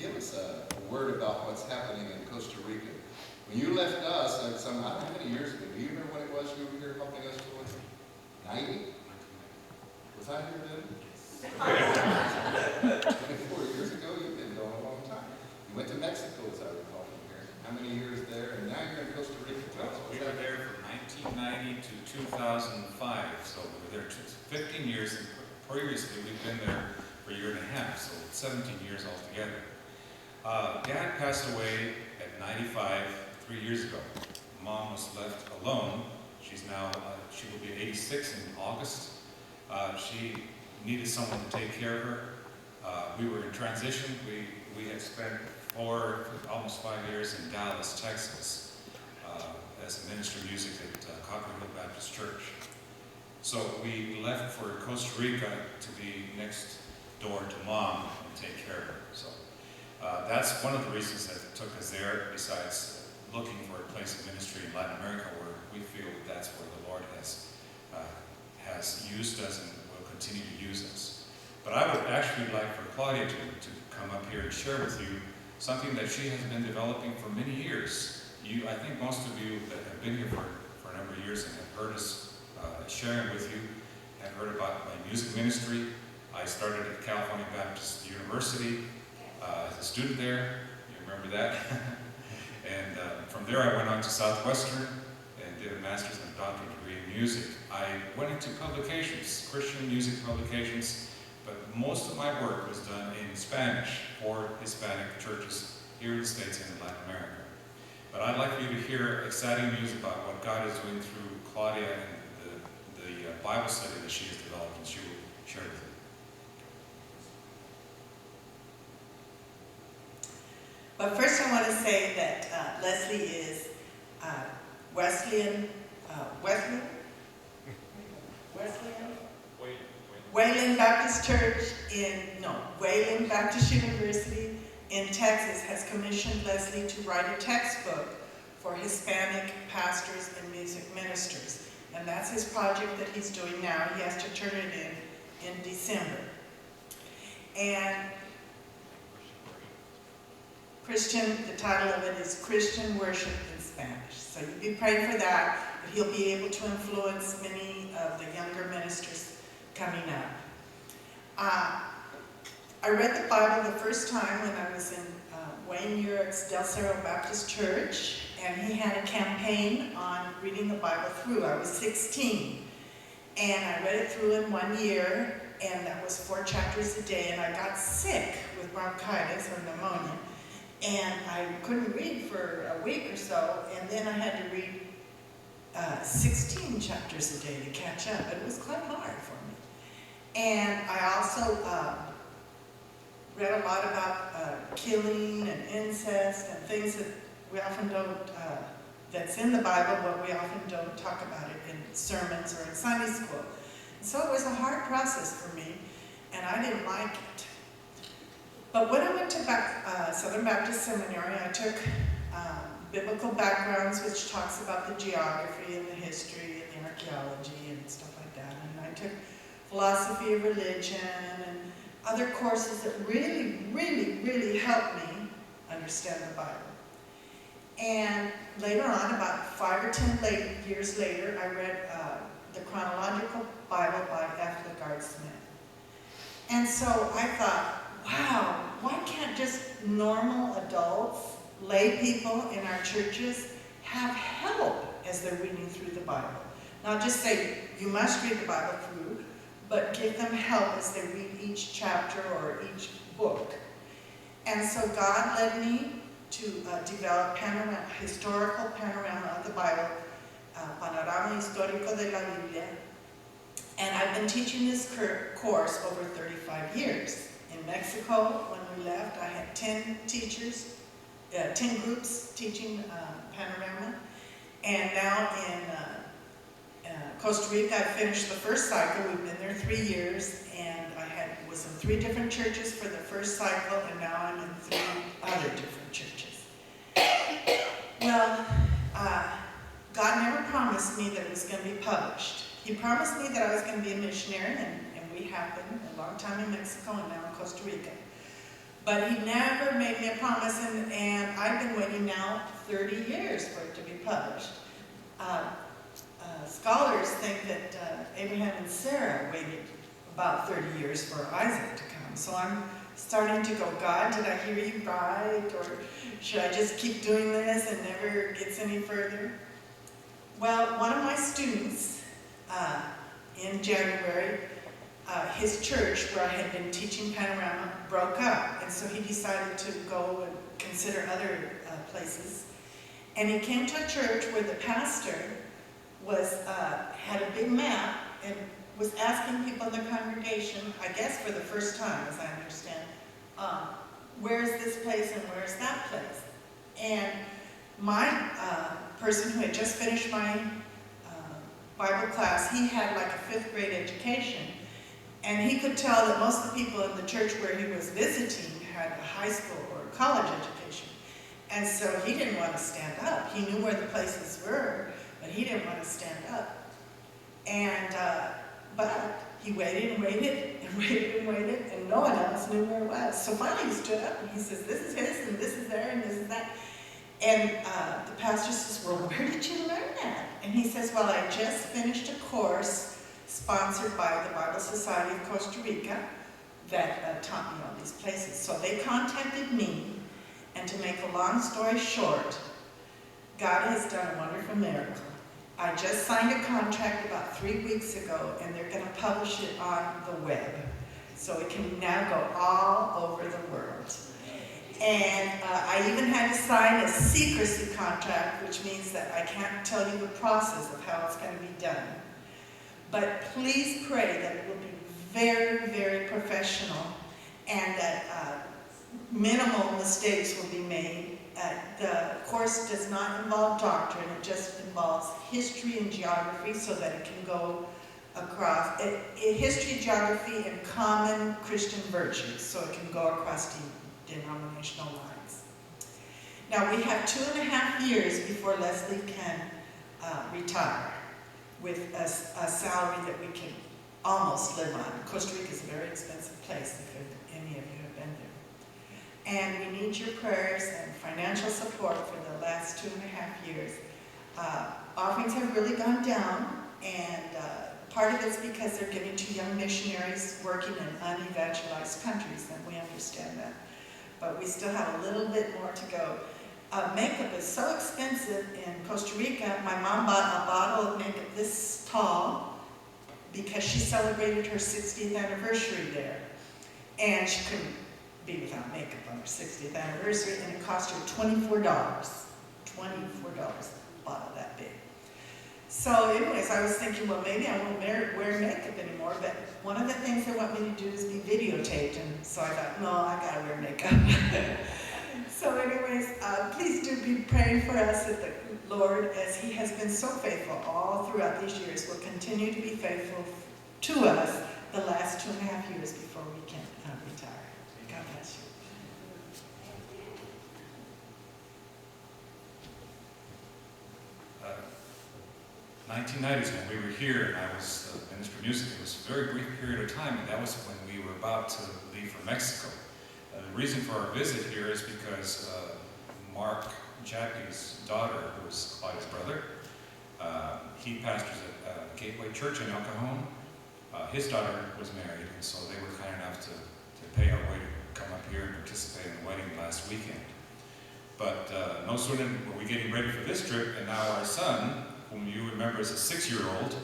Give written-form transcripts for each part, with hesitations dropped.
give us a word about what's happening in Costa Rica. When you left us, I don't know how many years ago, do you remember when it was you were here helping us with 90? Was I here then? 24 years ago, you've been going a long time. You went to Mexico, as I recall from here. How many years there? And now you're in Costa Rica. We were there from 1990 to 2005, so we were there 15 years, and previously we've been there for a year and a half, so 17 years altogether. Dad passed away at 95 3 years ago. Mom was left alone. She's now, she will be 86 in August. She needed someone to take care of her. We were in transition. We had spent almost 5 years in Dallas, Texas, as a minister of music at Costa Rica Baptist Church. So we left for Costa Rica to be next door to Mom and take care of her. So that's one of the reasons that took us there, besides looking for a place of ministry in Latin America where we feel that that's where the Lord has used us and will continue to use us. But I would actually like for Claudia to come up here and share with you something that she has been developing for many years. I think most of you that have been here for a number of years and have heard us sharing with you have heard about my music ministry. I started at California Baptist University as a student there. You remember that? And from there I went on to Southwestern and did a master's and a doctorate degree in music. I went into publications, Christian music publications, but most of my work was done in Spanish for Hispanic churches here in the States and in Latin America. But I'd like for you to hear exciting news about what God is doing through Claudia and the Bible study that she has developed, and she will share with you. But first I want to say that Leslie is Wayland Baptist Church Wayland Baptist University in Texas has commissioned Leslie to write a textbook for Hispanic pastors and music ministers. And that's his project that he's doing now. He has to turn it in December. And the title of it is Christian Worship in Spanish. So you be praying for that. He'll be able to influence many of the younger ministers coming up. I read the Bible the first time when I was in Wayne Urick's Del Cerro Baptist Church, and he had a campaign on reading the Bible through. I was 16, and I read it through in 1 year, and that was 4 chapters a day, and I got sick with bronchitis or pneumonia, and I couldn't read for a week or so, and then I had to read 16 chapters a day to catch up, but it was quite hard for me. And I also read a lot about killing and incest and things that we often don't, that's in the Bible, but we often don't talk about it in sermons or in Sunday school. And so it was a hard process for me, and I didn't like it. But when I went to Southern Baptist Seminary, I took biblical backgrounds, which talks about the geography and the history and the archaeology and stuff like that. And I took philosophy of religion and other courses that really, really, really helped me understand the Bible. And later on, about 5 or 10 years later, I read the Chronological Bible by F. LaGard Smith. And so I thought, wow, why can't just normal adults, lay people in our churches have help as they're reading through the Bible? Not just say, you must read the Bible through, but give them help as they read each chapter or each book. And so God led me to develop historical panorama of the Bible, Panorama Histórico de la Biblia. And I've been teaching this course over 35 years. In Mexico, when we left, I had 10 teachers, 10 groups teaching panorama. And now in Costa Rica, I finished the first cycle. We've been there 3 years, and I was in 3 different churches for the first cycle, and now I'm in 3 other different churches. Well, God never promised me that it was going to be published. He promised me that I was going to be a missionary, and we have been a long time in Mexico and now in Costa Rica. But he never made me a promise, and I've been waiting now 30 years for it to be published. Scholars think that Abraham and Sarah waited about 30 years for Isaac to come. So I'm starting to go, God, did I hear you right? Or should I just keep doing this and never gets any further? Well, one of my students in January, his church where I had been teaching Panorama broke up. And so he decided to go and consider other places. And he came to a church where the pastor had a big map and was asking people in the congregation, I guess for the first time, as I understand, where is this place and where is that place? And my person who had just finished my Bible class, he had like a 5th grade education, and he could tell that most of the people in the church where he was visiting had a high school or a college education. And so he didn't want to stand up. He knew where the places were, but he didn't want to stand up. And but he waited and waited and waited and waited, and no one else knew where it was. So finally he stood up and he says, this is his, and this is there, and this is that. And the pastor says, well, where did you learn that? And he says, well, I just finished a course sponsored by the Bible Society of Costa Rica that taught me all these places. So they contacted me, and to make a long story short, God has done a wonderful miracle. I just signed a contract about 3 weeks ago, and they're going to publish it on the web. So it can now go all over the world. And I even had to sign a secrecy contract, which means that I can't tell you the process of how it's going to be done. But please pray that it will be very, very professional, and that minimal mistakes will be made. The course does not involve doctrine, it just involves history and geography so that it can go across, history, geography, and common Christian virtues, so it can go across denominational lines. Now we have 2.5 years before Leslie can retire with a salary that we can almost live on. Costa Rica is a very expensive place if any of you have been there. And we need your prayers and financial support for the last 2.5 years. Offerings have really gone down, and part of it's because they're giving to young missionaries working in unevangelized countries, and we understand that. But we still have a little bit more to go. Makeup is so expensive in Costa Rica. My mom bought a bottle of makeup this tall because she celebrated her 60th anniversary there. And she couldn't be without makeup on her 60th anniversary, and it cost her $24. $24, a bottle that big. So anyways, I was thinking, well, maybe I won't wear makeup anymore, but one of the things they want me to do is be videotaped, and so I thought, no, I gotta wear makeup. So anyways, please do be praying for us that the Lord, as He has been so faithful all throughout these years, will continue to be faithful to us the last 2.5 years before we can retire. God bless you. 1990s when we were here, and I was minister of music. It was a very brief period of time, and that was when we were about to leave for Mexico. The reason for our visit here is because Mark Jappy's daughter, who was Claudia's brother, he pastors at Gateway Church in El Cajon. His daughter was married, and so they were kind enough to pay our way to come up here and participate in the wedding last weekend. But no sooner were we getting ready for this trip, and now our son, whom you remember as a 6-year-old,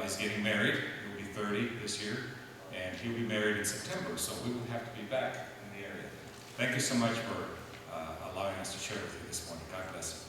is getting married. He'll be 30 this year, and he'll be married in September, so we will have to be back in the area. Thank you so much for allowing us to share with you this morning. God bless you.